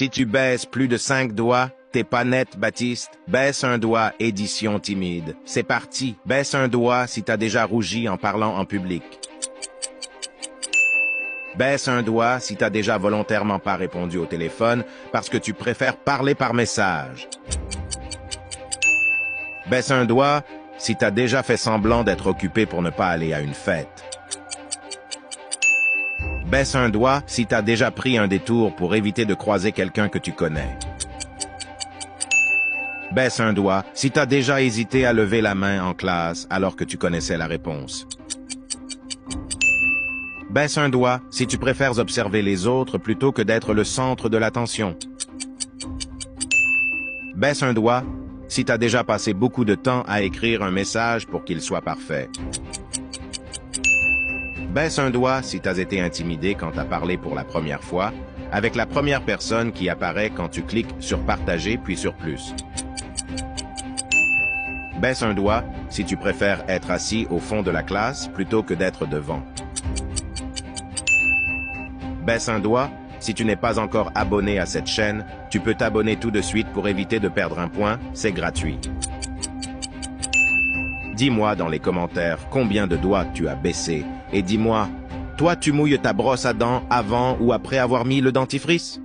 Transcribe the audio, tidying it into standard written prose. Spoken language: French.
Si tu baisses plus de 5 doigts, t'es pas net, Baptiste. Baisse un doigt, édition timide. C'est parti. Baisse un doigt si t'as déjà rougi en parlant en public. Baisse un doigt si t'as déjà volontairement pas répondu au téléphone parce que tu préfères parler par message. Baisse un doigt si t'as déjà fait semblant d'être occupé pour ne pas aller à une fête. Baisse un doigt si t'as déjà pris un détour pour éviter de croiser quelqu'un que tu connais. Baisse un doigt si t'as déjà hésité à lever la main en classe alors que tu connaissais la réponse. Baisse un doigt si tu préfères observer les autres plutôt que d'être le centre de l'attention. Baisse un doigt si t'as déjà passé beaucoup de temps à écrire un message pour qu'il soit parfait. Baisse un doigt si t'as été intimidé quand t'as parlé pour la première fois, avec la première personne qui apparaît quand tu cliques sur Partager puis sur Plus. Baisse un doigt si tu préfères être assis au fond de la classe plutôt que d'être devant. Baisse un doigt si tu n'es pas encore abonné à cette chaîne, tu peux t'abonner tout de suite pour éviter de perdre un point, c'est gratuit. Dis-moi dans les commentaires combien de doigts tu as baissé et dis-moi, toi tu mouilles ta brosse à dents avant ou après avoir mis le dentifrice?